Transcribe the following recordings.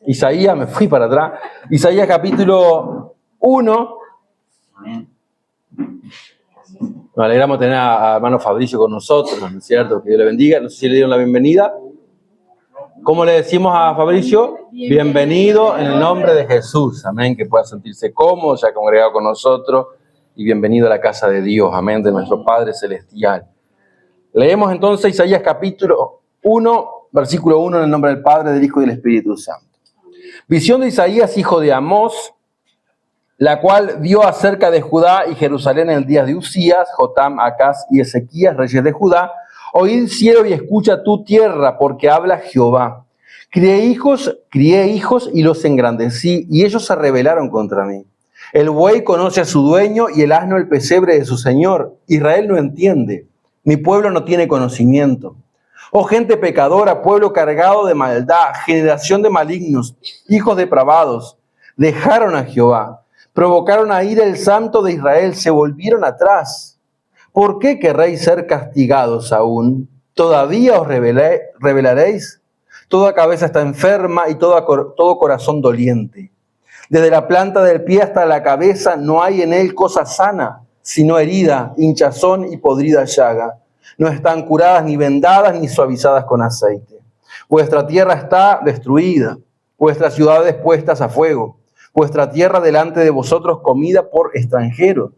Isaías, me fui para atrás. Isaías capítulo 1. Nos alegramos de tener a hermano Fabricio con nosotros, ¿no es cierto? Que Dios le bendiga. No sé si le dieron la bienvenida. ¿Cómo le decimos a Fabricio? Bienvenido en el nombre de Jesús. Amén. Que pueda sentirse cómodo, ya congregado con nosotros. Y bienvenido a la casa de Dios. Amén. De nuestro Padre Celestial. Leemos entonces Isaías capítulo 1, versículo 1, en el nombre del Padre, del Hijo y del Espíritu Santo. Visión de Isaías, hijo de Amós, la cual vio acerca de Judá y Jerusalén en el día de Usías, Jotam, Acaz y Ezequías, reyes de Judá. Oíd cielo y escucha tu tierra, porque habla Jehová. Crié hijos y los engrandecí, y ellos se rebelaron contra mí. El buey conoce a su dueño y el asno el pesebre de su señor. Israel no entiende, mi pueblo no tiene conocimiento. Oh gente pecadora, pueblo cargado de maldad, generación de malignos, hijos depravados, dejaron a Jehová, provocaron a ira el Santo de Israel, se volvieron atrás. ¿Por qué querréis ser castigados aún? ¿Todavía os rebelaréis? Toda cabeza está enferma y todo corazón doliente. Desde la planta del pie hasta la cabeza no hay en él cosa sana, sino herida, hinchazón y podrida llaga. No están curadas ni vendadas ni suavizadas con aceite. Vuestra tierra está destruida, vuestras ciudades puestas a fuego, vuestra tierra delante de vosotros comida por extranjeros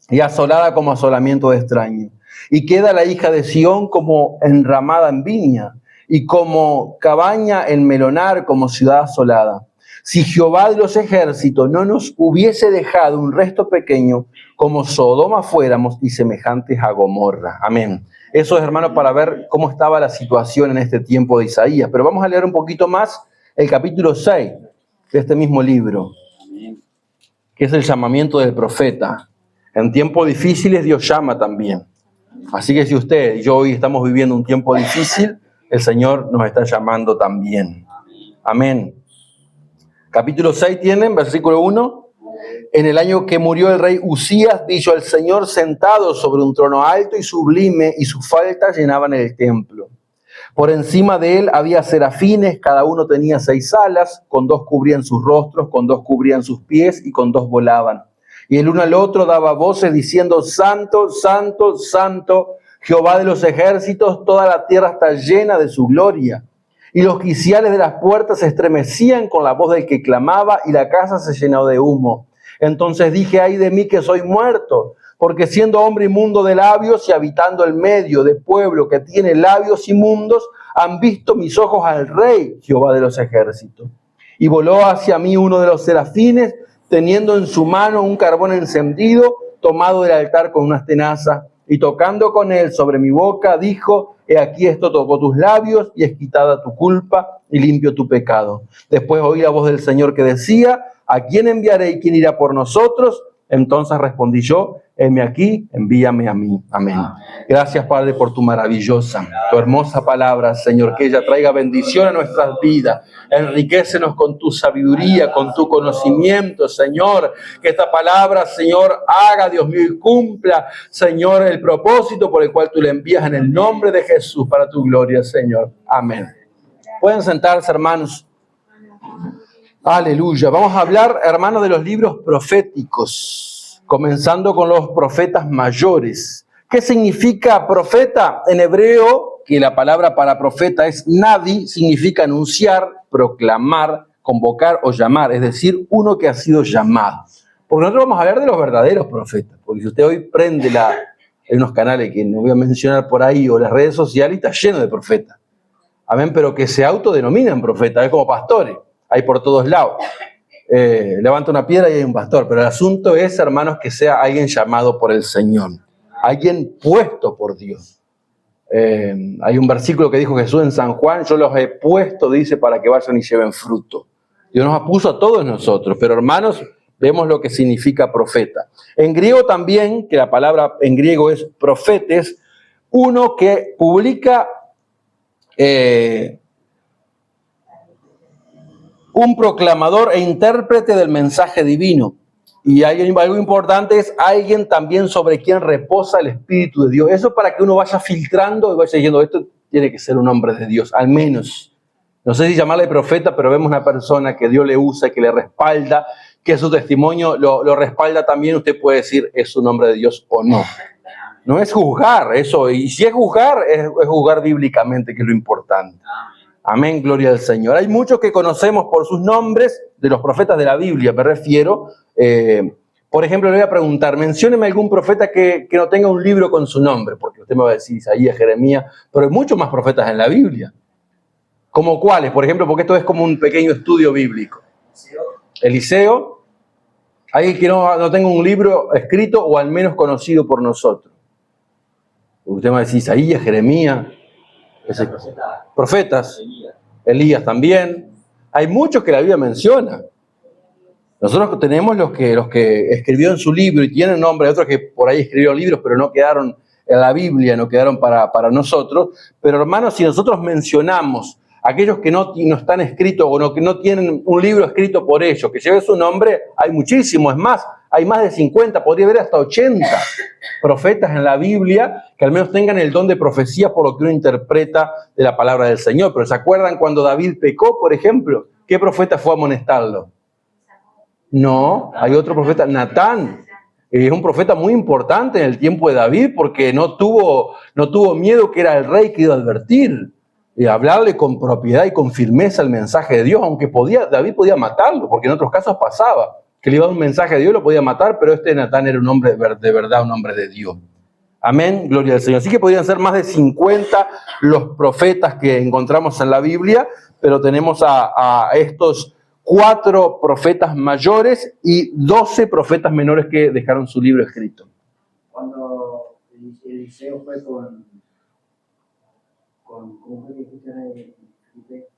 y asolada como asolamiento de extraño. Y queda la hija de Sión como enramada en viña y como cabaña en melonar, como ciudad asolada. Si Jehová de los ejércitos no nos hubiese dejado un resto pequeño, como Sodoma fuéramos y semejantes a Gomorra. Amén. Eso es, hermano, para ver cómo estaba la situación en este tiempo de Isaías. Pero vamos a leer un poquito más el capítulo 6 de este mismo libro, que es el llamamiento del profeta. En tiempos difíciles Dios llama también. Así que si usted y yo hoy estamos viviendo un tiempo difícil, el Señor nos está llamando también. Amén. Capítulo 6 tienen, versículo 1. En el año que murió el rey Usías, vi yo al Señor sentado sobre un trono alto y sublime, y sus faltas llenaban el templo. Por encima de él había serafines, cada uno tenía 6 alas, con 2 cubrían sus rostros, con 2 cubrían sus pies, y con 2 volaban. Y el uno al otro daba voces diciendo: Santo, Santo, Santo, Jehová de los ejércitos, toda la tierra está llena de su gloria. Y los quiciales de las puertas se estremecían con la voz del que clamaba, y la casa se llenó de humo. Entonces dije: ay de mí que soy muerto, porque siendo hombre inmundo de labios y habitando en medio de pueblo que tiene labios inmundos, han visto mis ojos al Rey, Jehová de los ejércitos. Y voló hacia mí uno de los serafines, teniendo en su mano un carbón encendido, tomado del altar con unas tenazas, y tocando con él sobre mi boca, dijo: he aquí esto tocó tus labios, y es quitada tu culpa, y limpio tu pecado. Después oí la voz del Señor que decía: ¿a quién enviaré y quién irá por nosotros? Entonces respondí yo: heme aquí, envíame a mí. Amén. Gracias, Padre, por tu maravillosa, tu hermosa palabra, Señor, que ella traiga bendición a nuestras vidas. Enriquécenos con tu sabiduría, con tu conocimiento, Señor. Que esta palabra, Señor, haga, Dios mío, y cumpla, Señor, el propósito por el cual tú le envías en el nombre de Jesús para tu gloria, Señor. Amén. Pueden sentarse, hermanos. Aleluya. Vamos a hablar, hermanos, de los libros proféticos, comenzando con los profetas mayores. ¿Qué significa profeta? En hebreo, que la palabra para profeta es navi, significa anunciar, proclamar, convocar o llamar, es decir, uno que ha sido llamado. Porque nosotros vamos a hablar de los verdaderos profetas, porque si usted hoy prende hay unos canales que no voy a mencionar por ahí, o las redes sociales, está lleno de profetas. Amén, pero que se autodenominan profetas, es como pastores. Hay por todos lados. Levanta una piedra y hay un pastor. Pero el asunto es, hermanos, que sea alguien llamado por el Señor. Alguien puesto por Dios. Hay un versículo que dijo Jesús en San Juan: yo los he puesto, dice, para que vayan y lleven fruto. Dios nos puso a todos nosotros. Pero, hermanos, vemos lo que significa profeta. En griego también, que la palabra en griego es profetes, uno que publica un proclamador e intérprete del mensaje divino. Y algo importante es alguien también sobre quien reposa el Espíritu de Dios. Eso para que uno vaya filtrando y vaya diciendo: esto tiene que ser un hombre de Dios, al menos. No sé si llamarle profeta, pero vemos una persona que Dios le usa, que le respalda, que su testimonio lo respalda también. Usted puede decir, ¿es un hombre de Dios o no? No es juzgar eso, y si es juzgar, es juzgar bíblicamente, que es lo importante. Amén, gloria al Señor. Hay muchos que conocemos por sus nombres, de los profetas de la Biblia, me refiero. Por ejemplo, le voy a preguntar, mencióneme algún profeta que no tenga un libro con su nombre, porque usted me va a decir Isaías, Jeremías, pero hay muchos más profetas en la Biblia. ¿Como cuáles? Por ejemplo, porque esto es como un pequeño estudio bíblico. Eliseo, alguien que no tenga un libro escrito o al menos conocido por nosotros. Usted me va a decir Isaías, Jeremías, profetas, Elías también. Hay muchos que la Biblia menciona. Nosotros tenemos los que escribió en su libro y tienen nombre, otros que por ahí escribieron libros pero no quedaron en la Biblia, no quedaron para nosotros. Pero hermanos, si nosotros mencionamos aquellos que no están escritos o que no tienen un libro escrito por ellos, que lleve su nombre, hay muchísimos, es más, hay más de 50, podría haber hasta 80 profetas en la Biblia que al menos tengan el don de profecía por lo que uno interpreta de la palabra del Señor. Pero ¿se acuerdan cuando David pecó, por ejemplo? ¿Qué profeta fue a amonestarlo? No, hay otro profeta, Natán. Es un profeta muy importante en el tiempo de David porque no tuvo miedo, que era el rey que iba a advertir. Y hablarle con propiedad y con firmeza el mensaje de Dios, aunque David podía matarlo, porque en otros casos pasaba que le iba a dar un mensaje de Dios, lo podía matar, pero Natán era un hombre de verdad, un hombre de Dios. Amén, gloria al Señor. Así que podrían ser más de 50 los profetas que encontramos en la Biblia, pero tenemos a estos 4 profetas mayores y 12 profetas menores que dejaron su libro escrito. Cuando Eliseo fue con ¿cómo fue que dijiste?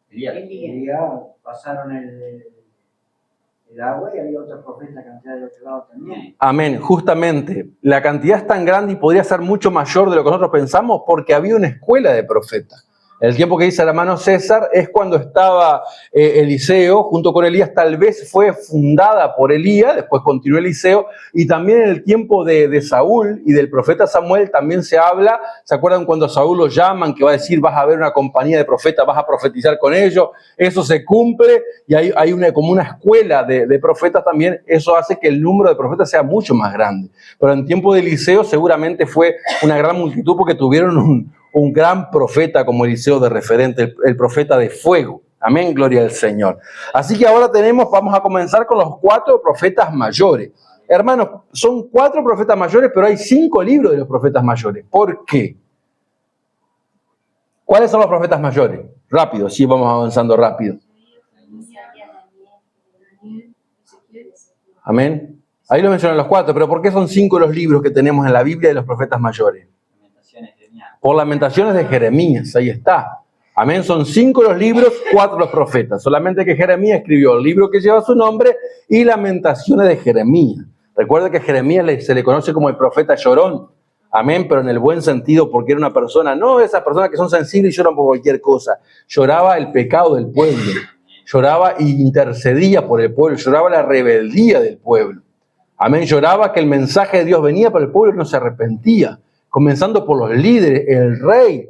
Elías, pasaron el agua y había otros profetas que han de otro lado también. Amén, justamente. La cantidad es tan grande y podría ser mucho mayor de lo que nosotros pensamos porque había una escuela de profetas. El tiempo que dice el hermano César es cuando estaba Eliseo junto con Elías, tal vez fue fundada por Elías, después continuó Eliseo, y también en el tiempo de Saúl y del profeta Samuel también se habla. ¿Se acuerdan cuando Saúl lo llaman, que va a decir, vas a ver una compañía de profetas, vas a profetizar con ellos? Eso se cumple y hay como una escuela de profetas también. Eso hace que el número de profetas sea mucho más grande. Pero en tiempo de Eliseo seguramente fue una gran multitud porque tuvieron un gran profeta como Eliseo de referente, el profeta de fuego. Amén, gloria al Señor. Así que ahora vamos a comenzar con los 4 profetas mayores. Hermanos, son 4 profetas mayores, pero hay 5 libros de los profetas mayores. ¿Por qué? ¿Cuáles son los profetas mayores? Rápido, sí, vamos avanzando rápido. Amén. Ahí lo mencionan los 4, pero ¿por qué son 5 los libros que tenemos en la Biblia de los profetas mayores? Por Lamentaciones de Jeremías, ahí está. Amén, son 5 los libros, 4 los profetas. Solamente que Jeremías escribió el libro que lleva su nombre y Lamentaciones de Jeremías. Recuerda que Jeremías se le conoce como el profeta llorón. Amén, pero en el buen sentido, porque era una persona, no esas personas que son sensibles y lloran por cualquier cosa. Lloraba el pecado del pueblo. Lloraba e intercedía por el pueblo. Lloraba la rebeldía del pueblo. Amén, lloraba que el mensaje de Dios venía, pero el pueblo no se arrepentía. Comenzando por los líderes, el rey,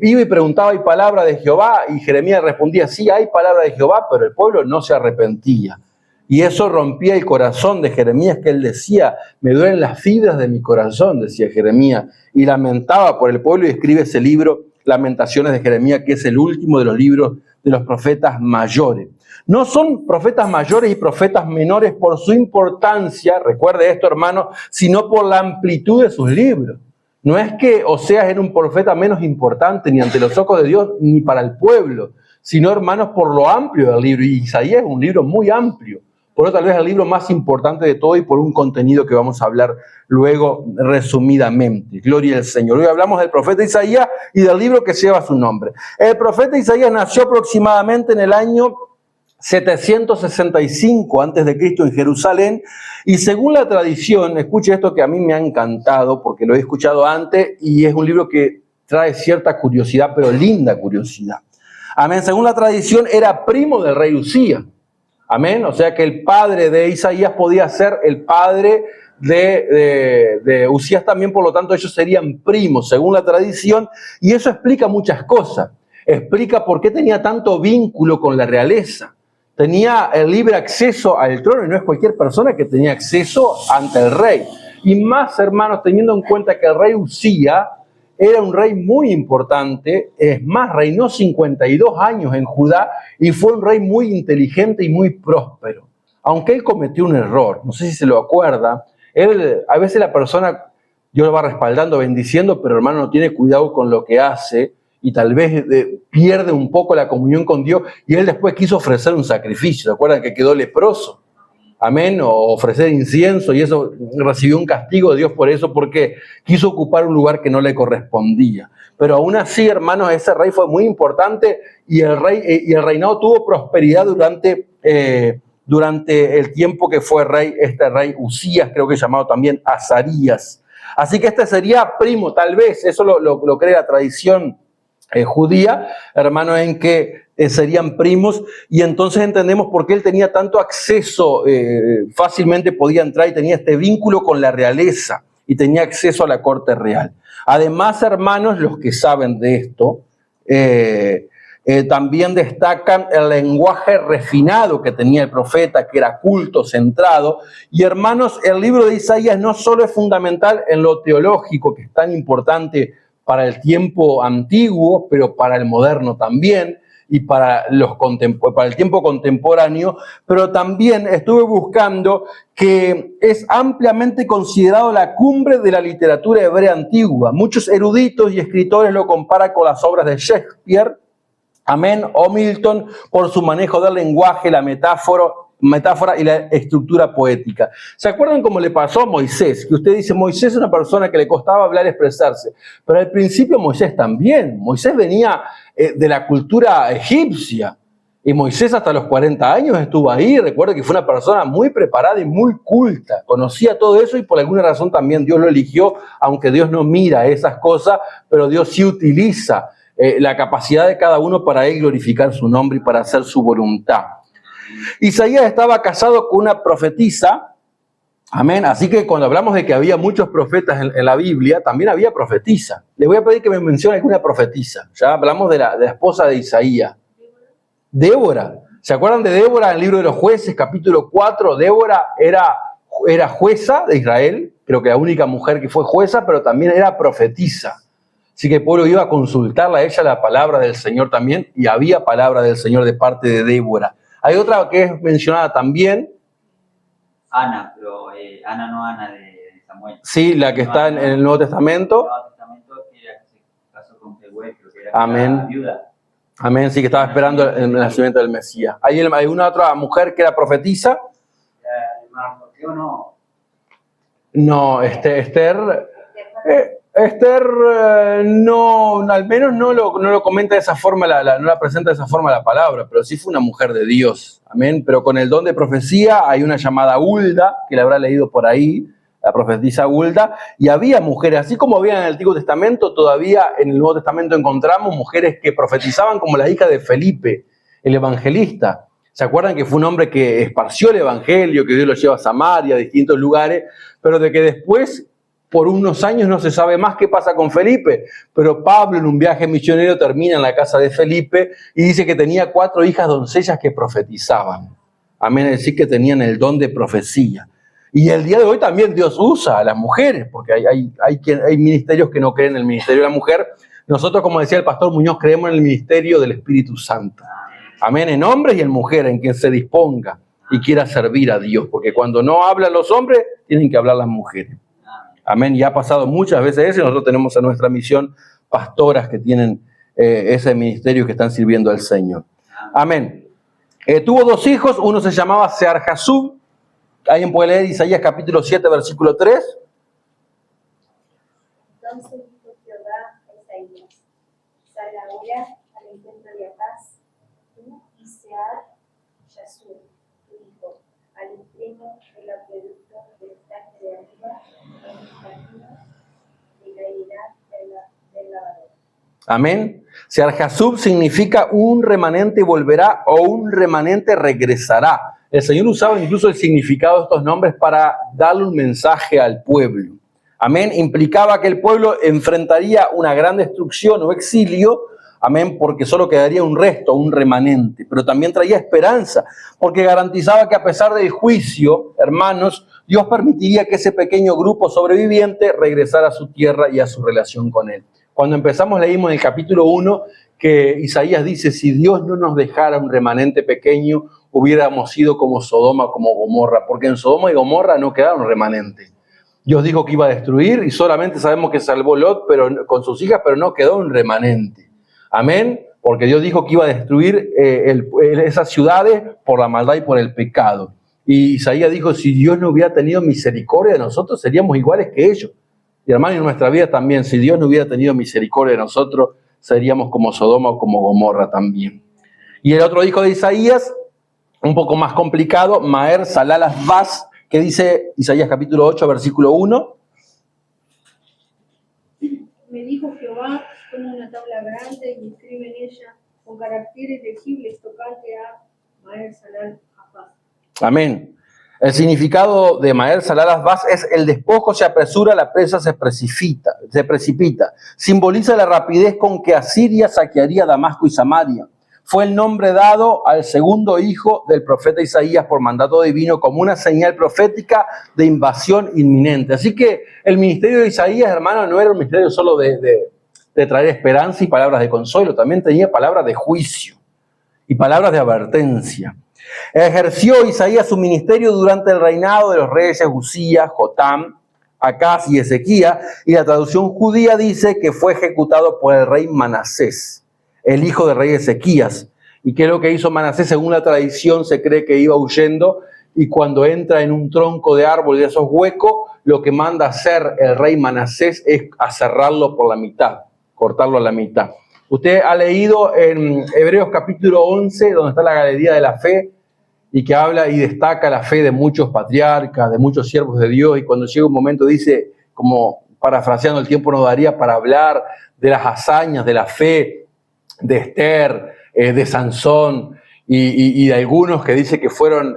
iba y preguntaba, ¿hay palabra de Jehová? Y Jeremías respondía, sí, hay palabra de Jehová, pero el pueblo no se arrepentía. Y eso rompía el corazón de Jeremías, que él decía, me duelen las fibras de mi corazón, decía Jeremías, y lamentaba por el pueblo y escribe ese libro, Lamentaciones de Jeremías, que es el último de los libros de los profetas mayores. No son profetas mayores y profetas menores por su importancia, recuerde esto hermano, sino por la amplitud de sus libros. No es que Oseas era un profeta menos importante ni ante los ojos de Dios ni para el pueblo, sino, hermanos, por lo amplio del libro. Y Isaías es un libro muy amplio. Por eso tal vez es el libro más importante de todo y por un contenido que vamos a hablar luego resumidamente. Gloria al Señor. Hoy hablamos del profeta Isaías y del libro que lleva su nombre. El profeta Isaías nació aproximadamente en el año 765 a.C. en Jerusalén, y según la tradición, escuche esto que a mí me ha encantado porque lo he escuchado antes y es un libro que trae cierta curiosidad, pero linda curiosidad. Amén, según la tradición era primo del rey Usías. Amén, o sea que el padre de Isaías podía ser el padre de Usías también, por lo tanto ellos serían primos según la tradición, y eso explica muchas cosas. explica por qué tenía tanto vínculo con la realeza. Tenía el libre acceso al trono y no es cualquier persona que tenía acceso ante el rey. Y más, hermanos, teniendo en cuenta que el rey Usía era un rey muy importante, es más, reinó 52 años en Judá y fue un rey muy inteligente y muy próspero. Aunque él cometió un error, no sé si se lo acuerda, a veces la persona, Dios lo va respaldando, bendiciendo, pero hermano no tiene cuidado con lo que hace y tal vez pierde un poco la comunión con Dios y él después quiso ofrecer un sacrificio, ¿se acuerdan que quedó leproso? Amén, o ofrecer incienso y eso recibió un castigo de Dios por eso porque quiso ocupar un lugar que no le correspondía. Pero aún así, hermanos, ese rey fue muy importante y el reinado tuvo prosperidad durante el tiempo que fue rey, este rey Usías, creo que llamado también Azarías. Así que este sería primo, tal vez, eso lo cree la tradición judía, hermano, en que serían primos, y entonces entendemos por qué él tenía tanto acceso, fácilmente podía entrar y tenía este vínculo con la realeza y tenía acceso a la corte real. Además, hermanos, los que saben de esto, también destacan el lenguaje refinado que tenía el profeta, que era culto, centrado. Y hermanos, el libro de Isaías no solo es fundamental en lo teológico, que es tan importante para el tiempo antiguo, pero para el moderno también, y para el tiempo contemporáneo, pero también estuve buscando que es ampliamente considerado la cumbre de la literatura hebrea antigua. Muchos eruditos y escritores lo comparan con las obras de Shakespeare, amén, o Milton, por su manejo del lenguaje, la metáfora y la estructura poética. ¿Se acuerdan cómo le pasó a Moisés? Que usted dice, Moisés es una persona que le costaba hablar y expresarse, pero al principio Moisés también. Moisés venía de la cultura egipcia y Moisés hasta los 40 años estuvo ahí. Recuerda que fue una persona muy preparada y muy culta, conocía todo eso y por alguna razón también Dios lo eligió, aunque Dios no mira esas cosas, pero Dios sí utiliza la capacidad de cada uno para él glorificar su nombre y para hacer su voluntad. Isaías estaba casado con una profetisa, amén, así que cuando hablamos de que había muchos profetas en la Biblia, también había profetisa. Les voy a pedir que me mencione alguna profetisa. Ya hablamos de la esposa de Isaías. Débora. ¿Se acuerdan de Débora en el libro de los Jueces, capítulo 4? Débora era jueza de Israel, creo que la única mujer que fue jueza, pero también era profetisa. Así que el pueblo iba a consultarle a ella la palabra del Señor también, y había palabra del Señor de parte de Débora. Hay otra que es mencionada también. Ana, pero Ana de Samuel. Sí, la que está en el Nuevo Testamento. El Nuevo Testamento que se casó con Jehuel, creo que era Amén. viuda. Amén, sí, que estaba esperando el nacimiento del Mesías. ¿Hay alguna otra mujer que era profetisa? ¿Mardoqueo no? No, Esther no, al menos no lo comenta de esa forma, no la presenta de esa forma la palabra, pero sí fue una mujer de Dios, amén. Pero con el don de profecía hay una llamada Hulda, que la habrá leído por ahí, la profetisa Hulda, y había mujeres, así como había en el Antiguo Testamento, todavía en el Nuevo Testamento encontramos mujeres que profetizaban como la hija de Felipe, el evangelista. ¿Se acuerdan que fue un hombre que esparció el evangelio, que Dios lo lleva a Samaria, a distintos lugares, pero de que después, por unos años, no se sabe más qué pasa con Felipe? Pero Pablo, en un viaje misionero, termina en la casa de Felipe y dice que tenía 4 hijas doncellas que profetizaban. Amén, es decir, que tenían el don de profecía. Y el día de hoy también Dios usa a las mujeres, porque hay ministerios que no creen en el ministerio de la mujer. Nosotros, como decía el pastor Muñoz, creemos en el ministerio del Espíritu Santo. Amén, en hombres y en mujeres, en quien se disponga y quiera servir a Dios. Porque cuando no hablan los hombres, tienen que hablar las mujeres. Amén, y ha pasado muchas veces eso, y nosotros tenemos en nuestra misión pastoras que tienen ese ministerio, que están sirviendo al Señor. Amén. Tuvo 2 hijos, uno se llamaba Sear-Jasub. ¿Alguien puede leer Isaías capítulo 7, versículo 3? Entonces dijo Jehová a Isaías: sal ahora al encuentro de Acaz, tú y Sear-Jasub, tu hijo, al extremo del acueducto del estanque de arriba, en el camino de Gairá del lavador. Amén. Sear-Jasub significa un remanente volverá o un remanente regresará. El Señor usaba incluso el significado de estos nombres para darle un mensaje al pueblo. Amén. Implicaba que el pueblo enfrentaría una gran destrucción o exilio, Amén, porque solo quedaría un resto, un remanente. Pero también traía esperanza, porque garantizaba que a pesar del juicio, hermanos, Dios permitiría que ese pequeño grupo sobreviviente regresara a su tierra y a su relación con Él. Cuando empezamos leímos en el capítulo 1 que Isaías dice, si Dios no nos dejara un remanente pequeño, hubiéramos sido como Sodoma, como Gomorra, porque en Sodoma y Gomorra no quedaron remanentes. Dios dijo que iba a destruir y solamente sabemos que salvó Lot con sus hijas, pero no quedó un remanente. Amén, porque Dios dijo que iba a destruir esas ciudades por la maldad y por el pecado. Y Isaías dijo, si Dios no hubiera tenido misericordia de nosotros, seríamos iguales que ellos. Y hermano, en nuestra vida también, si Dios no hubiera tenido misericordia de nosotros, seríamos como Sodoma o como Gomorra también. Y el otro hijo de Isaías, un poco más complicado, Maher Salal Asbaz, que dice Isaías capítulo 8, versículo 1. Me dijo Jehová, pon una tabla grande y escribe en ella con caracteres legibles tocante a Maher Salal Asbaz. Amén. El significado de Maher Salal Asbaz es el despojo se apresura, la presa se precipita. Simboliza la rapidez con que Asiria saquearía Damasco y Samaria. Fue el nombre dado al segundo hijo del profeta Isaías por mandato divino como una señal profética de invasión inminente. Así que el ministerio de Isaías, hermano, no era un ministerio solo de traer esperanza y palabras de consuelo, también tenía palabras de juicio y palabras de advertencia. Ejerció Isaías su ministerio durante el reinado de los reyes Uzías, Jotam, Acaz y Ezequías, y la traducción judía dice que fue ejecutado por el rey Manasés, el hijo del rey Ezequías. ¿Y qué es lo que hizo Manasés? Según la tradición se cree que iba huyendo y cuando entra en un tronco de árbol de esos huecos, lo que manda hacer el rey Manasés es aserrarlo por la mitad, cortarlo a la mitad. Usted ha leído en Hebreos capítulo 11, donde está la galería de la fe, y que habla y destaca la fe de muchos patriarcas, de muchos siervos de Dios, y cuando llega un momento dice, como parafraseando, el tiempo nos daría para hablar de las hazañas de la fe de Esther, de Sansón, y de algunos que dice que fueron,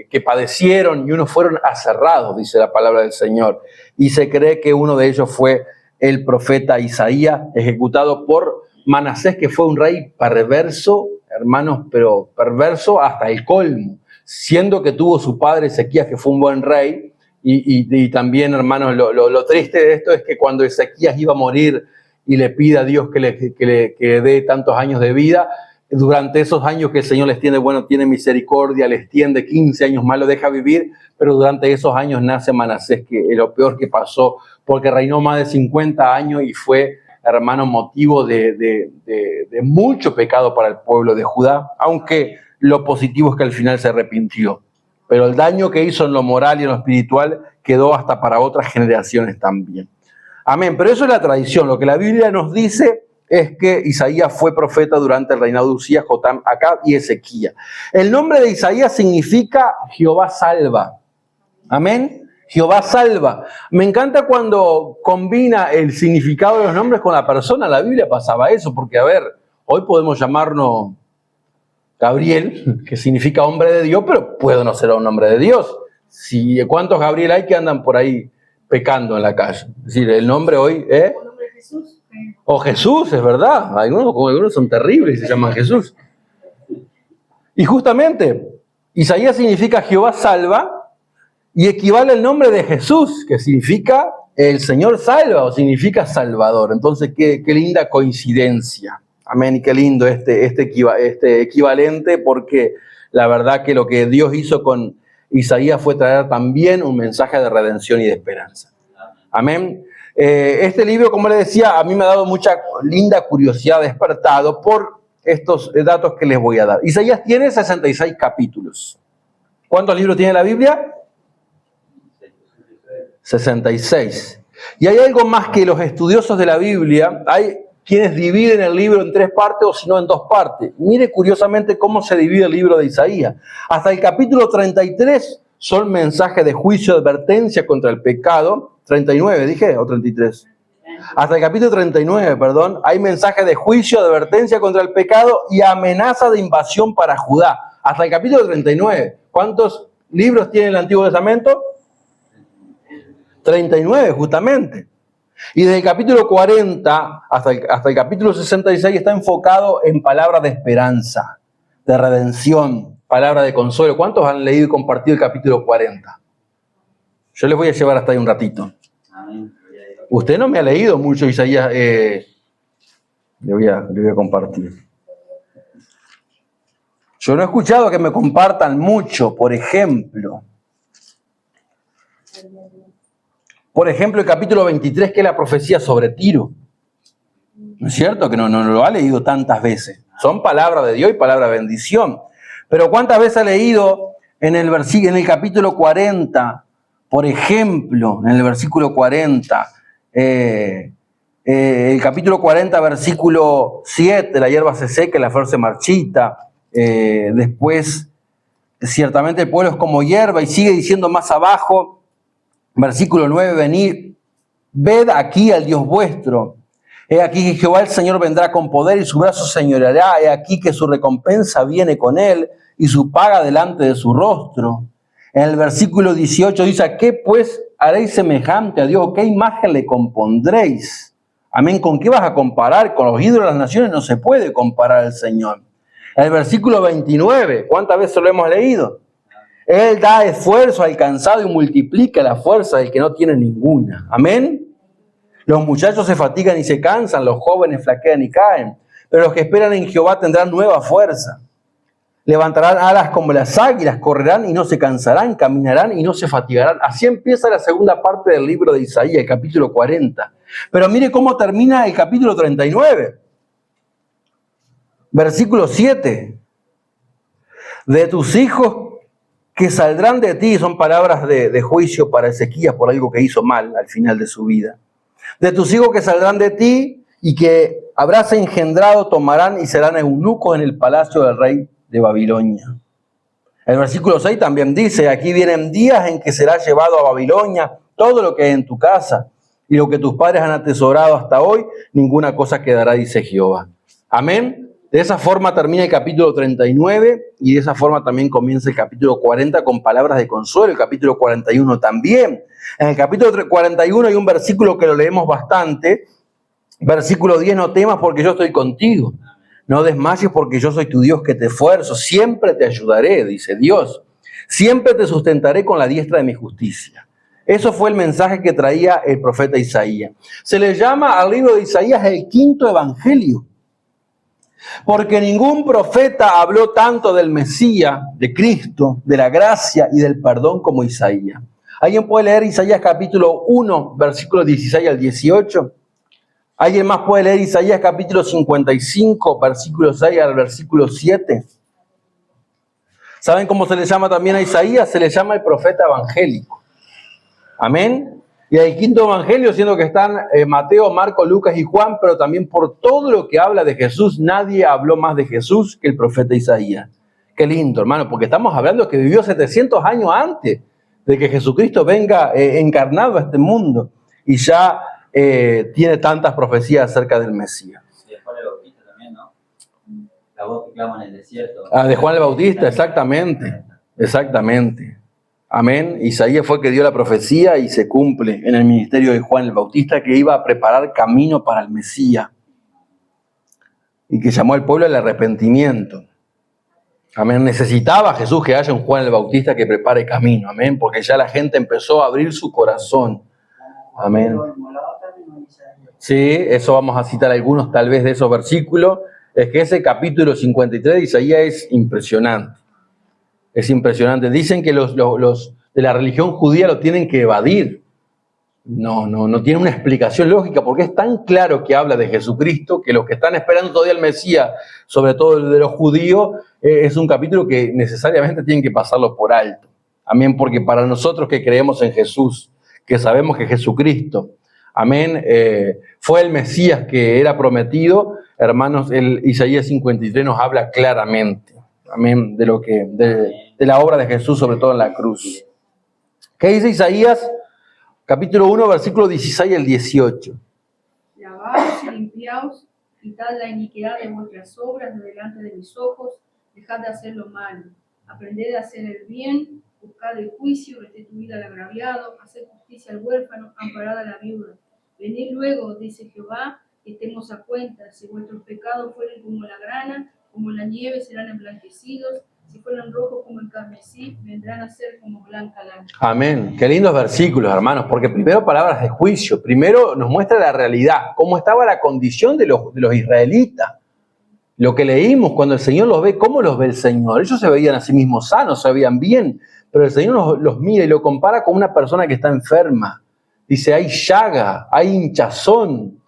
que padecieron y unos fueron aserrados, dice la palabra del Señor. Y se cree que uno de ellos fue el profeta Isaías, ejecutado por Manasés, que fue un rey perverso, hermanos, pero perverso hasta el colmo, siendo que tuvo su padre Ezequías, que fue un buen rey, y también, hermanos, lo triste de esto es que cuando Ezequías iba a morir y le pide a Dios que le dé tantos años de vida, durante esos años que el Señor les tiene, bueno, tiene misericordia, les tiende 15 años más, lo deja vivir, pero durante esos años nace Manasés, que es lo peor que pasó, porque reinó más de 50 años y fue, hermano, motivo de mucho pecado para el pueblo de Judá, aunque lo positivo es que al final se arrepintió. Pero el daño que hizo en lo moral y en lo espiritual quedó hasta para otras generaciones también. Amén, pero eso es la tradición. Lo que la Biblia nos dice es que Isaías fue profeta durante el reinado de Uzías, Jotam, Acaz y Ezequías. El nombre de Isaías significa Jehová salva. Amén. Jehová salva. Me encanta cuando combina el significado de los nombres con la persona. En la Biblia pasaba eso, porque, a ver, hoy podemos llamarnos Gabriel, que significa hombre de Dios, pero puede no ser un hombre de Dios. ¿Cuántos Gabriel hay que andan por ahí pecando en la calle? Es decir, el nombre hoy es... ¿El nombre de Jesús? O Jesús, es verdad. Algunos son terribles y se llaman Jesús. Y justamente, Isaías significa Jehová salva, y equivale al nombre de Jesús, que significa el Señor salva o significa Salvador. Entonces, qué linda coincidencia. Amén, y qué lindo este equivalente, porque la verdad que lo que Dios hizo con Isaías fue traer también un mensaje de redención y de esperanza. Amén. Este libro, como les decía, a mí me ha dado mucha linda curiosidad, despertado por estos datos que les voy a dar. Isaías tiene 66 capítulos. ¿Cuántos libros tiene la Biblia? 66. Y hay algo más que los estudiosos de la Biblia, hay quienes dividen el libro en 3 partes o si no en 2 partes. Mire curiosamente cómo se divide el libro de Isaías. Hasta el capítulo 33 son mensajes de juicio, advertencia contra el pecado. 39, dije, o 33. Hasta el capítulo 39, perdón, hay mensajes de juicio, advertencia contra el pecado y amenaza de invasión para Judá. Hasta el capítulo 39. ¿Cuántos libros tiene el Antiguo Testamento? 39, justamente. Y desde el capítulo 40 hasta el capítulo 66 está enfocado en palabras de esperanza, de redención, palabras de consuelo. ¿Cuántos han leído y compartido el capítulo 40? Yo les voy a llevar hasta ahí un ratito. Amén. Usted no me ha leído mucho Isaías. Le voy a compartir. Yo no he escuchado que me compartan mucho, por ejemplo. El capítulo 23, que es la profecía sobre Tiro. ¿No es cierto? Que no lo ha leído tantas veces. Son palabras de Dios y palabras de bendición. Pero ¿cuántas veces ha leído en el capítulo 40, por ejemplo, en el versículo 40, el capítulo 40, versículo 7, la hierba se seca, la flor se marchita. Después, ciertamente el pueblo es como hierba, y sigue diciendo más abajo, versículo 9, venid, ved aquí al Dios vuestro. He aquí que Jehová el Señor vendrá con poder y su brazo señoreará. He aquí que su recompensa viene con él y su paga delante de su rostro. En el versículo 18 dice, ¿a qué pues haréis semejante a Dios? ¿Qué imagen le compondréis? Amén. ¿Con qué vas a comparar? Con los ídolos de las naciones no se puede comparar al Señor. En el versículo 29, ¿cuántas veces lo hemos leído? Él da esfuerzo al cansado y multiplica la fuerza del que no tiene ninguna. Amén. Los muchachos se fatigan y se cansan, los jóvenes flaquean y caen, pero los que esperan en Jehová tendrán nueva fuerza. Levantarán alas como las águilas, correrán y no se cansarán, caminarán y no se fatigarán. Así empieza la segunda parte del libro de Isaías, el capítulo 40. Pero mire cómo termina el capítulo 39. Versículo 7. De tus hijos que saldrán de ti, son palabras de juicio para Ezequías por algo que hizo mal al final de su vida. De tus hijos que saldrán de ti y que habrás engendrado, tomarán y serán eunucos en el palacio del rey de Babilonia. El versículo 6 también dice, aquí vienen días en que será llevado a Babilonia todo lo que hay en tu casa, y lo que tus padres han atesorado hasta hoy, ninguna cosa quedará, dice Jehová. Amén. De esa forma termina el capítulo 39 y de esa forma también comienza el capítulo 40 con palabras de consuelo, el capítulo 41 también. En el capítulo 41 hay un versículo que lo leemos bastante, versículo 10, no temas porque yo estoy contigo, no desmayes porque yo soy tu Dios que te esfuerzo, siempre te ayudaré, dice Dios, siempre te sustentaré con la diestra de mi justicia. Eso fue el mensaje que traía el profeta Isaías. Se le llama al libro de Isaías el quinto evangelio, porque ningún profeta habló tanto del Mesías, de Cristo, de la gracia y del perdón como Isaías. ¿Alguien puede leer Isaías capítulo 1, versículos 16 al 18? ¿Alguien más puede leer Isaías capítulo 55, versículo 6 al versículo 7? ¿Saben cómo se le llama también a Isaías? Se le llama el profeta evangélico. Amén. Y el quinto evangelio, siendo que están Mateo, Marcos, Lucas y Juan, pero también por todo lo que habla de Jesús, nadie habló más de Jesús que el profeta Isaías. Qué lindo, hermano, porque estamos hablando que vivió 700 años antes de que Jesucristo venga encarnado a este mundo y ya tiene tantas profecías acerca del Mesías. Y de Juan el Bautista también, ¿no? La voz que clama en el desierto. De Juan el Bautista, exactamente, exactamente. Amén. Isaías fue el que dio la profecía y se cumple en el ministerio de Juan el Bautista, que iba a preparar camino para el Mesías y que llamó al pueblo al arrepentimiento. Amén. Necesitaba Jesús que haya un Juan el Bautista que prepare camino. Amén. Porque ya la gente empezó a abrir su corazón. Amén. Sí, eso vamos a citar algunos tal vez de esos versículos. Es que ese capítulo 53 de Isaías es impresionante. Es impresionante. Dicen que los de la religión judía lo tienen que evadir. No tiene una explicación lógica porque es tan claro que habla de Jesucristo que los que están esperando todavía el Mesías, sobre todo el de los judíos, es un capítulo que necesariamente tienen que pasarlo por alto. Amén, porque para nosotros que creemos en Jesús, que sabemos que Jesucristo, amén, fue el Mesías que era prometido, hermanos, el Isaías 53 nos habla claramente, amén, de la obra de Jesús, sobre todo en la cruz. ¿Qué dice Isaías? Capítulo 1, versículo 16 al 18. Lavaos y limpiaos, quitad la iniquidad de vuestras obras de delante de mis ojos, dejad de hacer lo malo, aprended a hacer el bien, buscad el juicio, restituid al agraviado, haced justicia al huérfano, amparad a la viuda, Venid luego, dice Jehová, que estemos a cuenta. Si vuestros pecados fueren como la grana, como la nieve, serán emblanquecidos. Si fueran rojos como el carmesí, vendrán a ser como blanca lana. Amén. Qué lindos versículos, hermanos, porque primero palabras de juicio, primero nos muestra la realidad, cómo estaba la condición de los israelitas. Lo que leímos, cuando el Señor los ve, ¿cómo los ve el Señor? Ellos se veían a sí mismos sanos, se veían bien, pero el Señor los mira y lo compara con una persona que está enferma. Dice, hay llaga, hay hinchazón.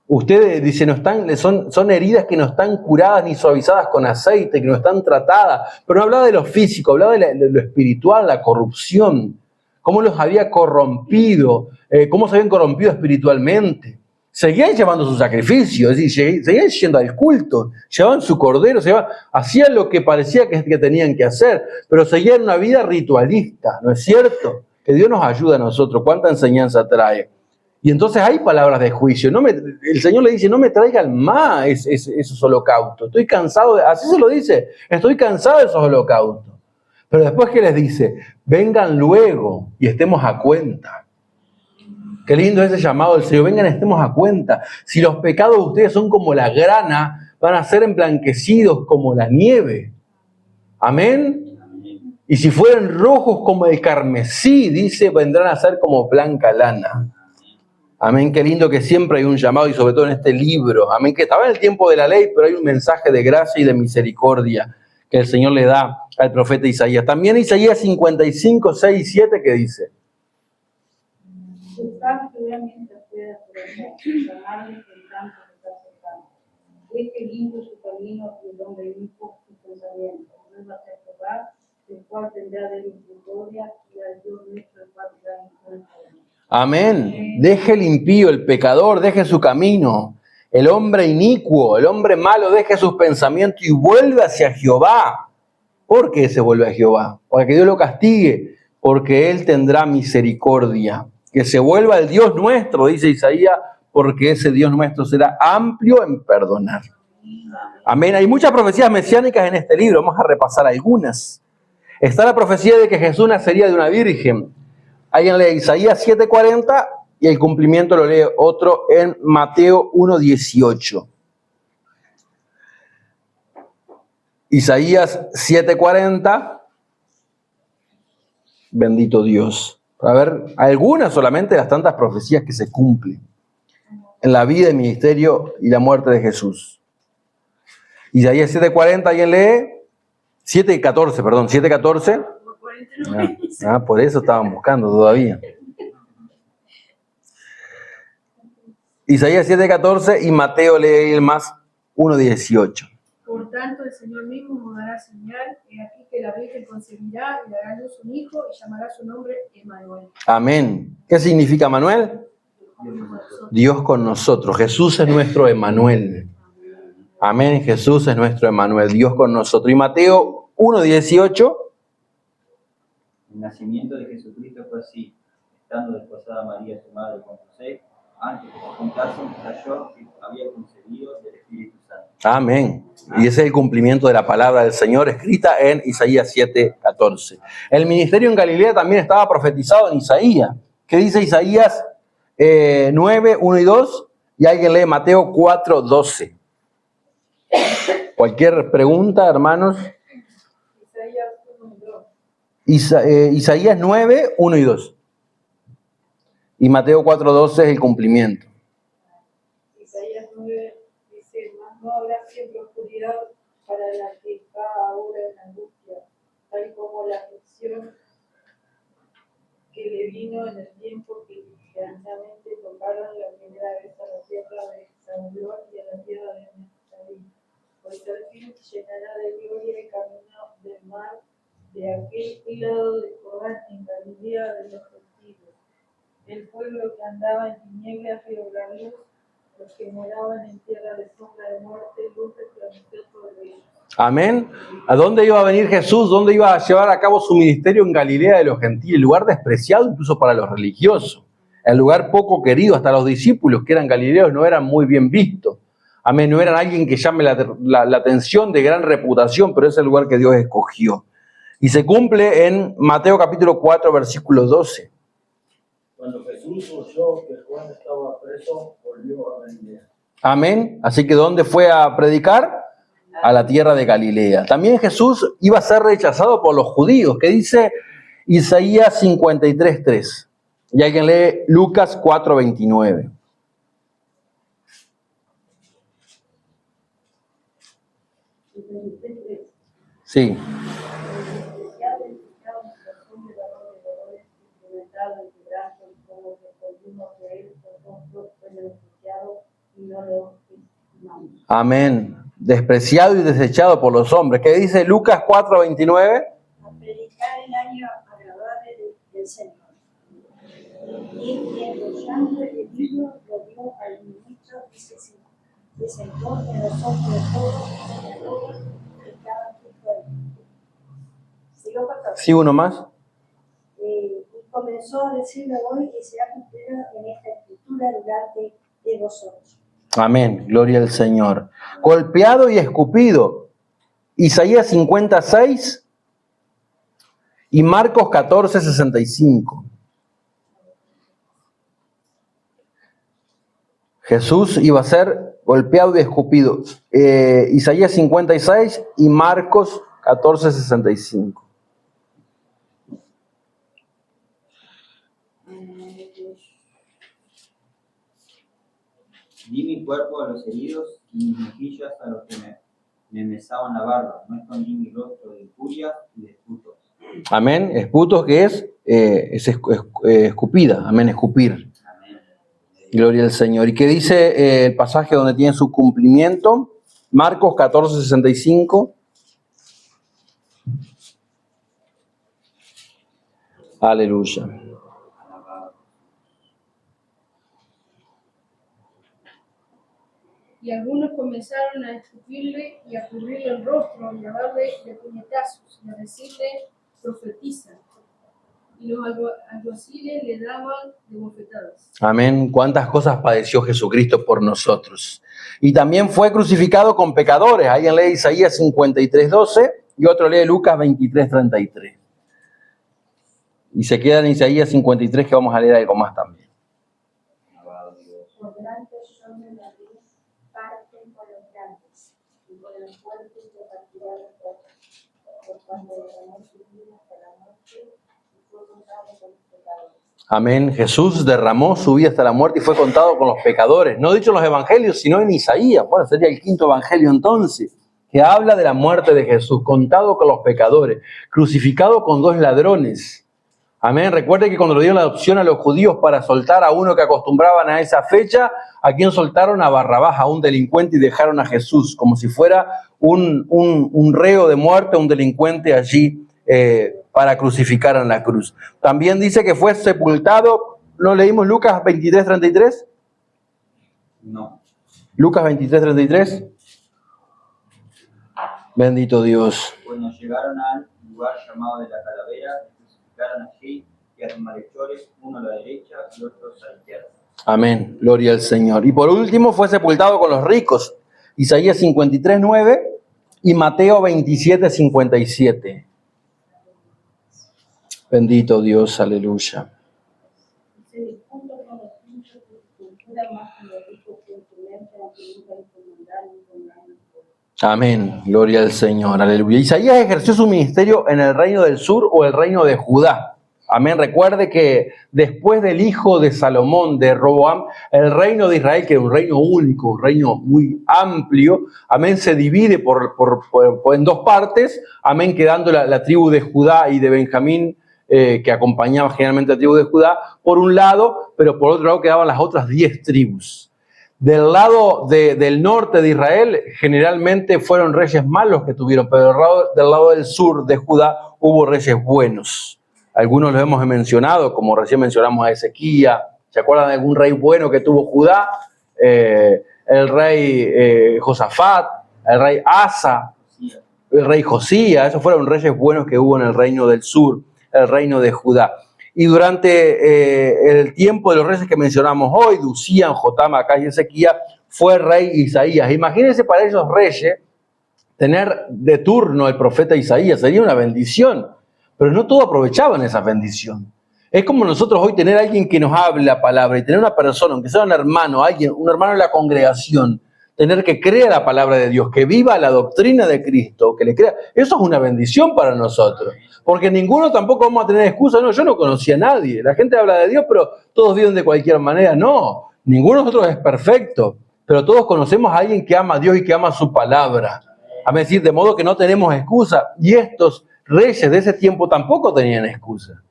Ustedes, dice, no están, son heridas que no están curadas ni suavizadas con aceite, que no están tratadas. Pero no hablaba de lo físico, hablaba de lo espiritual, la corrupción. Cómo los había corrompido, cómo se habían corrompido espiritualmente. Seguían llevando su sacrificio, es decir, seguían yendo al culto, llevaban su cordero, hacían lo que parecía que tenían que hacer, pero seguían una vida ritualista, ¿no es cierto? Que Dios nos ayuda a nosotros, cuánta enseñanza trae. Y entonces hay palabras de juicio. El Señor le dice, no me traigan más esos holocaustos. Estoy cansado, así se lo dice, estoy cansado de esos holocaustos. Pero después, ¿qué les dice? Vengan luego y estemos a cuenta. Qué lindo ese llamado del Señor. Vengan, estemos a cuenta. Si los pecados de ustedes son como la grana, van a ser emblanquecidos como la nieve. Amén. Y si fueran rojos como el carmesí, dice, vendrán a ser como blanca lana. Amén, qué lindo que siempre hay un llamado y sobre todo en este libro. Amén, que estaba en el tiempo de la ley, pero hay un mensaje de gracia y de misericordia que el Señor le da al profeta Isaías. También Isaías 55, 6 y 7 que dice. Buscad Jehová mientras pueda por allá, llamarle que el campo está cercano. Deje lindo su camino y el hombre inicuo su pensamiento. Vuélvase a Jehová, el cual tendrá de misericordia, y al Dios nuestro, el cual tendrá misericordia. Amén. Deje el impío, el pecador, deje su camino. El hombre inicuo, el hombre malo, deje sus pensamientos y vuelve hacia Jehová. ¿Por qué se vuelve a Jehová? Para que Dios lo castigue, porque Él tendrá misericordia. Que se vuelva el Dios nuestro, dice Isaías, porque ese Dios nuestro será amplio en perdonar. Amén. Hay muchas profecías mesiánicas en este libro, vamos a repasar algunas. Está la profecía de que Jesús nacería de una virgen. Alguien lee Isaías 7:40 y el cumplimiento lo lee otro en Mateo 1:18. Isaías 7:40. Bendito Dios. A ver, algunas solamente de las tantas profecías que se cumplen en la vida, el ministerio y la muerte de Jesús. Isaías 7:40, ¿alguien lee? 7:14, perdón, 7:14. Por eso estaban buscando todavía. Isaías 7:14 y Mateo lee el más 1:18. Por tanto, el Señor mismo nos dará señal, y aquí que la Virgen concebirá y dará a luz un hijo y llamará su nombre Emmanuel. Amén. ¿Qué significa Manuel? Dios con nosotros. Jesús es nuestro Emmanuel. Amén. Jesús es nuestro Emmanuel. Dios con nosotros. Y Mateo 1:18. El nacimiento de Jesucristo fue así. Estando desposada María, su madre, con José, antes de que se juntasen, cayó y había concebido del Espíritu Santo. Amén. Y ese es el cumplimiento de la palabra del Señor escrita en Isaías 7:14. El ministerio en Galilea también estaba profetizado en Isaías. ¿Qué dice Isaías 9, 1 y 2? Y alguien lee Mateo 4:12. Cualquier pregunta, hermanos. Isaías 9, 1 y 2. Y Mateo 4:12 es el cumplimiento. Isaías 9 dice, mas no habrá siempre oscuridad para la que está ahora en angustia, tal como la aflicción que le vino en el tiempo que ansiamente tocaron la primera vez a la tierra de Saúl y a la tierra de Neftalí. Pues al fin llenará de gloria el camino del mar de aquel lado de Jordán en Galilea de los gentiles. El pueblo que andaba en tinieblas vio la luz, los que moraban en tierra de sombra de muerte, luz resplandeció sobre ellos. Amén. ¿A dónde iba a venir Jesús? ¿Dónde iba a llevar a cabo su ministerio? En Galilea de los gentiles, lugar despreciado incluso para los religiosos, el lugar poco querido, hasta los discípulos que eran galileos no eran muy bien vistos. Amén, no eran alguien que llame la atención, de gran reputación, pero es el lugar que Dios escogió. Y se cumple en Mateo capítulo 4, versículo 12. Cuando Jesús oyó que Juan estaba preso, volvió a Galilea. Amén. Así que ¿dónde fue a predicar? A la tierra de Galilea. También Jesús iba a ser rechazado por los judíos, que dice Isaías 53:3. Y alguien lee Lucas 4:29. Sí. Amén. Despreciado y desechado por los hombres. ¿Qué dice Lucas 4:29? A predicar el año agradable del Señor. Y enrollando el libro lo dio al ministro y se sentó en los ojos de todos los pecadores que estaban junto a él. ¿Sigo, pastor? Sí, uno más. Y comenzó a decirle hoy que se ha cumplido en esta escritura delante de vosotros. Amén. Gloria al Señor. Golpeado y escupido. Isaías 56 y Marcos 14:65. Jesús iba a ser golpeado y escupido. Isaías 56 y Marcos 14:65. Di mi cuerpo a los heridos y mis mejillas a los que me mesaban la barba. No escondí mi rostro de injuria y de esputos. Amén. Esputos que es escupida. Amén. Escupir. Amén. Gloria al Señor. ¿Y qué dice el pasaje donde tiene su cumplimiento? Marcos 14:65. Aleluya. Y algunos comenzaron a escupirle y a cubrirle el rostro y a darle de puñetazos y a decirle profetiza. Y los alguaciles le daban de bofetadas. Amén. Cuántas cosas padeció Jesucristo por nosotros. Y también fue crucificado con pecadores. Alguien lee Isaías 53:12 y otro lee Lucas 23:33. Y se queda en Isaías 53 que vamos a leer algo más también. Por delante son de la luz, parten con los grandes, y con los fuertes de partirá los pocos. Por cuando derramó su vida hasta la muerte, y fue contado con los pecadores. Amén. Jesús derramó su vida hasta la muerte y fue contado con los pecadores. No dicho en los evangelios, sino en Isaías. Bueno, sería el quinto evangelio entonces, que habla de la muerte de Jesús, contado con los pecadores, crucificado con dos ladrones. Amén. Recuerde que cuando le dieron la adopción a los judíos para soltar a uno que acostumbraban a esa fecha, ¿a quién soltaron? A Barrabás, a un delincuente, y dejaron a Jesús como si fuera un reo de muerte, un delincuente allí para crucificar en la cruz. También dice que fue sepultado. ¿No leímos Lucas 23:33? No. Lucas 23:33. Bendito Dios. Cuando llegaron al lugar llamado de la calavera, crucificaron allí y a los malhechores, uno a la derecha y otros a la izquierda. Amén. Gloria al Señor. Y por último fue sepultado con los ricos. Isaías 53:9 y Mateo 27:57. Bendito Dios, aleluya. Se disputa con los tuyos tu cultura más que los ricos que en tu mente nunca encomendaron con la mano. Amén. Gloria al Señor. Aleluya. Isaías ejerció su ministerio en el reino del sur o el reino de Judá. Amén. Recuerde que después del hijo de Salomón, de Roboam, el reino de Israel, que era un reino único, un reino muy amplio, amén, se divide en dos partes, amén, quedando la tribu de Judá y de Benjamín, que acompañaba generalmente a la tribu de Judá, por un lado, pero por otro lado quedaban las otras 10 tribus. Del lado del norte de Israel, generalmente fueron reyes malos que tuvieron, pero del lado del sur de Judá hubo reyes buenos. Algunos los hemos mencionado, como recién mencionamos a Ezequías. ¿Se acuerdan de algún rey bueno que tuvo Judá? El rey Josafat, el rey Asa, el rey Josías. Esos fueron reyes buenos que hubo en el reino del sur, el reino de Judá. Y durante el tiempo de los reyes que mencionamos hoy, de Usías, Jotam, Acaz y Ezequías, fue rey Isaías. Imagínense para esos reyes tener de turno el profeta Isaías, sería una bendición. Pero no todos aprovechaban esa bendición. Es como nosotros hoy tener a alguien que nos hable la palabra y tener una persona, aunque sea un hermano, un hermano en la congregación, tener que creer la palabra de Dios, que viva la doctrina de Cristo, que le crea. Eso es una bendición para nosotros. Porque ninguno tampoco vamos a tener excusa. No, yo no conocía a nadie. La gente habla de Dios, pero todos viven de cualquier manera. No, ninguno de nosotros es perfecto. Pero todos conocemos a alguien que ama a Dios y que ama su palabra. A decir, de modo que no tenemos excusa. Y estos reyes de ese tiempo tampoco tenían excusa.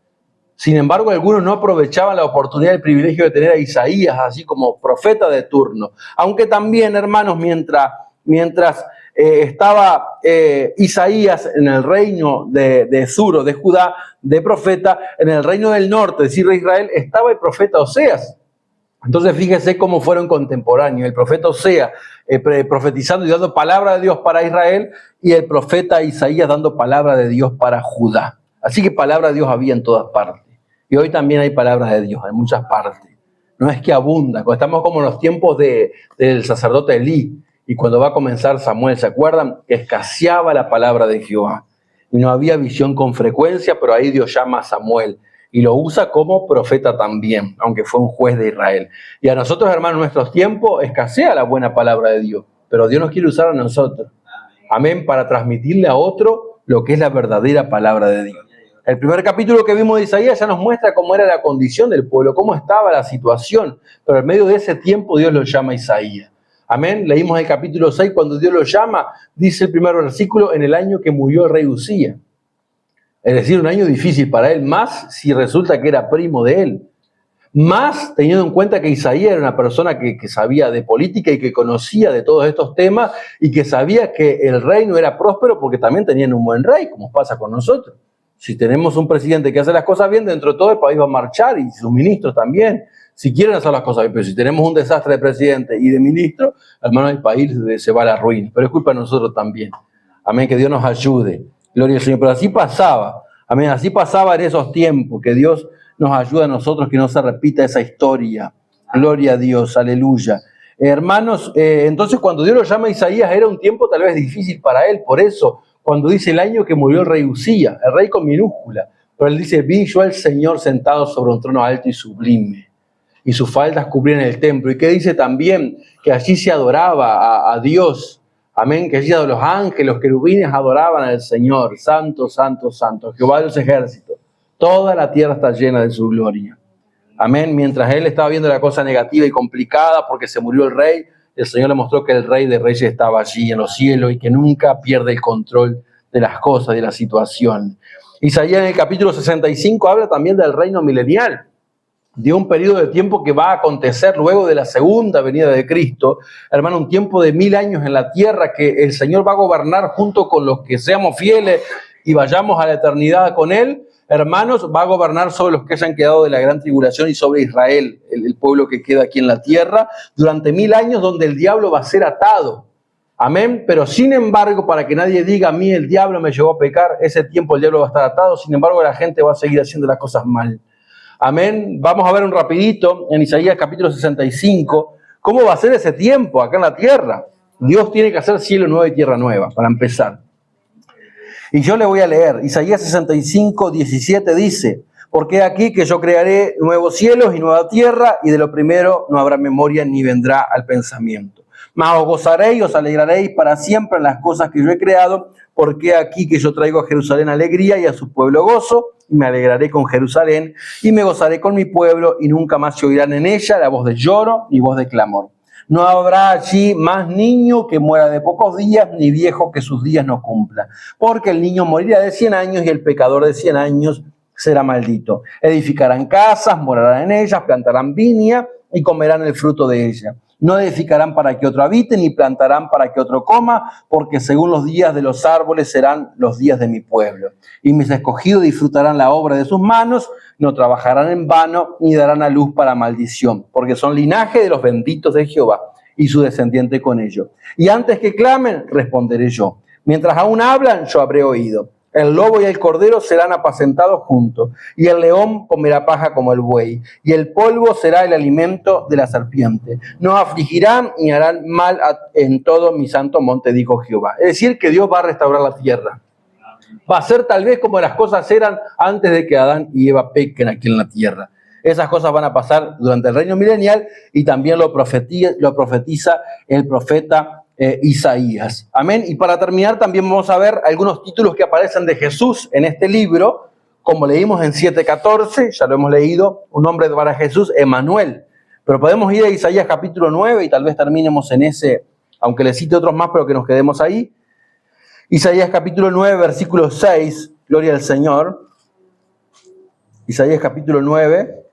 Sin embargo, algunos no aprovechaban la oportunidad y el privilegio de tener a Isaías así como profeta de turno. Aunque también, hermanos, mientras estaba Isaías en el reino de Zuro, de Judá, de profeta, en el reino del norte, es decir, de Israel, estaba el profeta Oseas. Entonces, fíjese cómo fueron contemporáneos. El profeta Oseas profetizando y dando palabra de Dios para Israel, y el profeta Isaías dando palabra de Dios para Judá. Así que palabra de Dios había en todas partes. Y hoy también hay palabras de Dios en muchas partes. No es que abunda. Estamos como en los tiempos del sacerdote Elí. Y cuando va a comenzar Samuel, ¿se acuerdan? Que escaseaba la palabra de Jehová. Y no había visión con frecuencia, pero ahí Dios llama a Samuel. Y lo usa como profeta también, aunque fue un juez de Israel. Y a nosotros, hermanos, en nuestros tiempos escasea la buena palabra de Dios. Pero Dios nos quiere usar a nosotros. Amén, para transmitirle a otro lo que es la verdadera palabra de Dios. El primer capítulo que vimos de Isaías ya nos muestra cómo era la condición del pueblo, cómo estaba la situación. Pero en medio de ese tiempo Dios lo llama a Isaías. Amén. Leímos el capítulo 6, cuando Dios lo llama, dice el primer versículo, en el año que murió el rey Usías. Es decir, un año difícil para él, más si resulta que era primo de él. Más teniendo en cuenta que Isaías era una persona que sabía de política y que conocía de todos estos temas y que sabía que el reino era próspero porque también tenían un buen rey, como pasa con nosotros. Si tenemos un presidente que hace las cosas bien, dentro de todo el país va a marchar y sus ministros también, si quieren hacer las cosas bien. Pero si tenemos un desastre de presidente y de ministro, hermano, el país se va a la ruina. Pero es culpa de nosotros también. Amén, que Dios nos ayude. Gloria al Señor. Pero así pasaba. Amén, así pasaba en esos tiempos. Que Dios nos ayude a nosotros, que no se repita esa historia. Gloria a Dios, aleluya. Hermanos, entonces cuando Dios lo llama a Isaías era un tiempo tal vez difícil para él. Por eso, cuando dice el año que murió el rey Usías, el rey con minúscula, pero él dice, vi yo al Señor sentado sobre un trono alto y sublime, y sus faldas cubrían el templo. Y que dice también que allí se adoraba a Dios, amén, que allí los ángeles, los querubines adoraban al Señor, santo, santo, santo, Jehová de los ejércitos. Toda la tierra está llena de su gloria. Amén. Mientras él estaba viendo la cosa negativa y complicada porque se murió el rey, el Señor le mostró que el Rey de Reyes estaba allí en los cielos y que nunca pierde el control de las cosas, de la situación. Isaías en el capítulo 65 habla también del reino milenial, de un periodo de tiempo que va a acontecer luego de la segunda venida de Cristo. Hermano, un tiempo de 1000 años en la tierra que el Señor va a gobernar junto con los que seamos fieles y vayamos a la eternidad con Él. Hermanos, va a gobernar sobre los que hayan quedado de la gran tribulación y sobre Israel, el pueblo que queda aquí en la tierra, durante 1000 años donde el diablo va a ser atado. Amén. Pero sin embargo, para que nadie diga, a mí el diablo me llevó a pecar, ese tiempo el diablo va a estar atado. Sin embargo, la gente va a seguir haciendo las cosas mal. Amén. Vamos a ver un rapidito en Isaías capítulo 65, cómo va a ser ese tiempo acá en la tierra. Dios tiene que hacer cielo nuevo y tierra nueva, para empezar. Y yo le voy a leer, Isaías 65, 17 dice, porque aquí que yo crearé nuevos cielos y nueva tierra, y de lo primero no habrá memoria ni vendrá al pensamiento. Mas os gozaréis, os alegraréis para siempre en las cosas que yo he creado, porque aquí que yo traigo a Jerusalén alegría y a su pueblo gozo, y me alegraré con Jerusalén, y me gozaré con mi pueblo, y nunca más se oirán en ella la voz de lloro ni voz de clamor. No habrá allí más niño que muera de pocos días, ni viejo que sus días no cumpla. Porque el niño morirá de 100 años y el pecador de 100 años será maldito. Edificarán casas, morarán en ellas, plantarán viña y comerán el fruto de ella. No edificarán para que otro habite, ni plantarán para que otro coma, porque según los días de los árboles serán los días de mi pueblo. Y mis escogidos disfrutarán la obra de sus manos, no trabajarán en vano, ni darán a luz para maldición, porque son linaje de los benditos de Jehová, y su descendiente con ellos. Y antes que clamen, responderé yo. Mientras aún hablan, yo habré oído. El lobo y el cordero serán apacentados juntos, y el león comerá paja como el buey, y el polvo será el alimento de la serpiente. No afligirán ni harán mal en todo mi santo monte, dijo Jehová. Es decir, que Dios va a restaurar la tierra. Va a ser tal vez como las cosas eran antes de que Adán y Eva pequen aquí en la tierra. Esas cosas van a pasar durante el reino milenial y también lo profetiza el profeta Isaías. Amén. Y para terminar también vamos a ver algunos títulos que aparecen de Jesús en este libro, como leímos en 7:14, ya lo hemos leído, un nombre para Jesús, Emanuel. Pero podemos ir a Isaías capítulo 9 y tal vez terminemos en ese, aunque le cite otros más, pero que nos quedemos ahí. Isaías capítulo 9, versículo 6, gloria al Señor. Isaías capítulo 9.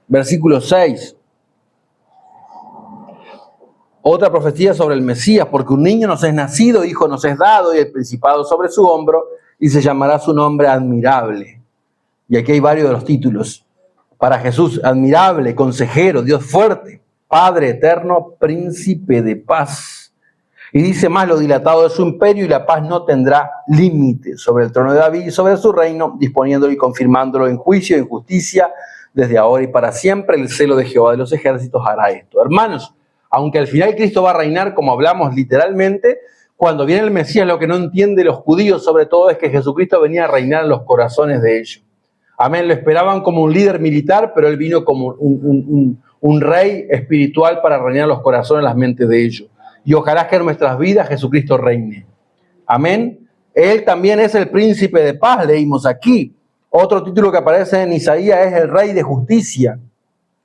Versículo 6. Otra profecía sobre el Mesías, porque un niño nos es nacido, hijo nos es dado, y el principado sobre su hombro, y se llamará su nombre admirable. Y aquí hay varios de los títulos. Para Jesús, admirable, consejero, Dios fuerte, Padre eterno, príncipe de paz. Y dice más, lo dilatado de su imperio y la paz no tendrá límite sobre el trono de David y sobre su reino, disponiéndolo y confirmándolo en juicio y en justicia, desde ahora y para siempre. El celo de Jehová de los ejércitos hará esto. Hermanos, aunque al final Cristo va a reinar, como hablamos literalmente, cuando viene el Mesías, lo que no entienden los judíos sobre todo es que Jesucristo venía a reinar en los corazones de ellos. Amén, lo esperaban como un líder militar, pero él vino como un rey espiritual para reinar los corazones, las mentes de ellos. Y ojalá que en nuestras vidas Jesucristo reine. Amén. Él también es el príncipe de paz, leímos aquí. Otro título que aparece en Isaías es el Rey de Justicia.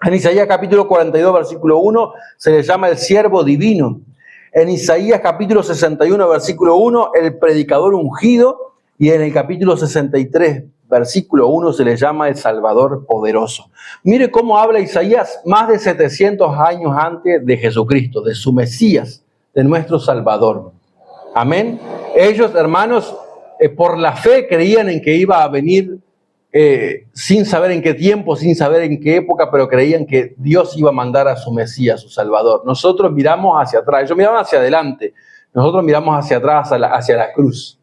En Isaías capítulo 42, versículo 1, se le llama el siervo divino. En Isaías capítulo 61, versículo 1, el predicador ungido. Y en el capítulo 63, versículo 1, se le llama el Salvador poderoso. Mire cómo habla Isaías más de 700 años antes de Jesucristo, de su Mesías, de nuestro Salvador. Amén. Ellos, hermanos, por la fe creían en que iba a venir sin saber en qué tiempo, sin saber en qué época, pero creían que Dios iba a mandar a su Mesías, a su Salvador. Nosotros miramos hacia atrás, ellos miraban hacia adelante, nosotros miramos hacia atrás, hacia la cruz,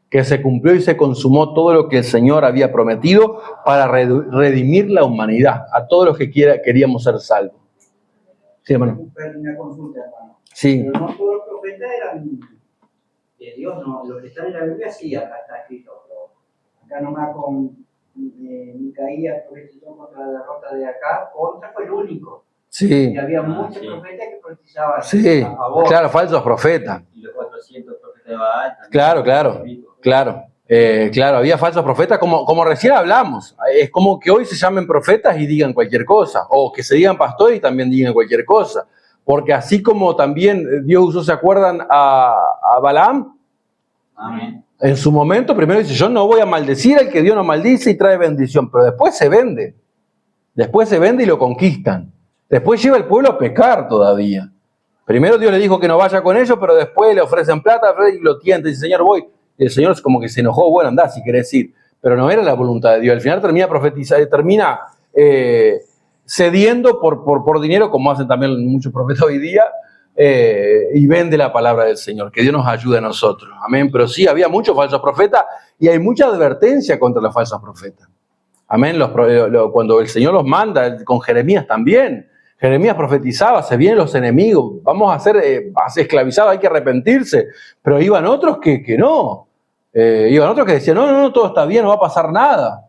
que se cumplió y se consumó todo lo que el Señor había prometido para redimir la humanidad, a todos los que queríamos ser salvos. Sí, hermano. Una consulta, hermano. Sí. Pero no todos los profetas eran de Dios, no. Los que están en la Biblia sí, acá está escrito. Pero acá nomás con Micaías, profetizó contra la derrota de acá, contra fue el único. Sí. Y había muchos profetas que profetizaban Sí, a favor. claro, falsos profetas. Y los 400 profetas de Baal también. Claro, había falsos profetas, como recién hablamos. Es como que hoy se llamen profetas y digan cualquier cosa, o que se digan pastores y también digan cualquier cosa. Porque así como también Dios usó, ¿se acuerdan a Balaam? Amén. En su momento, primero dice, yo no voy a maldecir al que Dios no maldice y trae bendición, pero después se vende. Después se vende y lo conquistan. Después lleva al pueblo a pecar todavía. Primero Dios le dijo que no vaya con ellos, pero después le ofrecen plata y lo tienta. Dice, Señor, voy. Y el Señor como que se enojó, bueno, andá si querés ir. Pero no era la voluntad de Dios. Al final termina profetizando, termina cediendo por dinero, como hacen también muchos profetas hoy día, y vende la palabra del Señor. Que Dios nos ayude a nosotros. Amén. Pero sí, había muchos falsos profetas y hay mucha advertencia contra los falsos profetas. Amén. Cuando el Señor los manda, con Jeremías también. Jeremías profetizaba, se vienen los enemigos, vamos a ser esclavizados, hay que arrepentirse. Pero iban otros que no. Iban otros que decían, no, todo está bien, no va a pasar nada.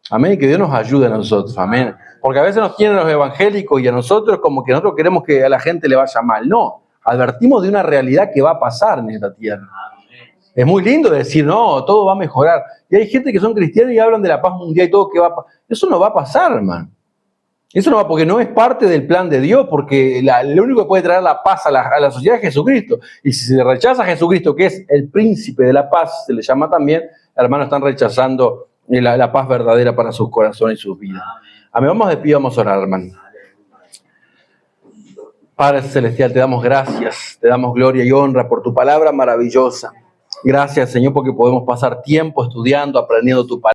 Amén, que Dios nos ayude a nosotros, amén. Porque a veces nos tienen los evangélicos y a nosotros como que nosotros queremos que a la gente le vaya mal. No, advertimos de una realidad que va a pasar en esta tierra. Es muy lindo decir, no, todo va a mejorar. Y hay gente que son cristianos y hablan de la paz mundial y todo que va a pasar. Eso no va a pasar, hermano. Eso no va, porque no es parte del plan de Dios, porque lo único que puede traer la paz a la sociedad es Jesucristo. Y si se rechaza a Jesucristo, que es el príncipe de la paz, se le llama también, hermanos, están rechazando la paz verdadera para sus corazones y sus vidas. Amén. Vamos de pie, vamos a orar, hermano. Padre Celestial, te damos gracias, te damos gloria y honra por tu palabra maravillosa. Gracias, Señor, porque podemos pasar tiempo estudiando, aprendiendo tu palabra.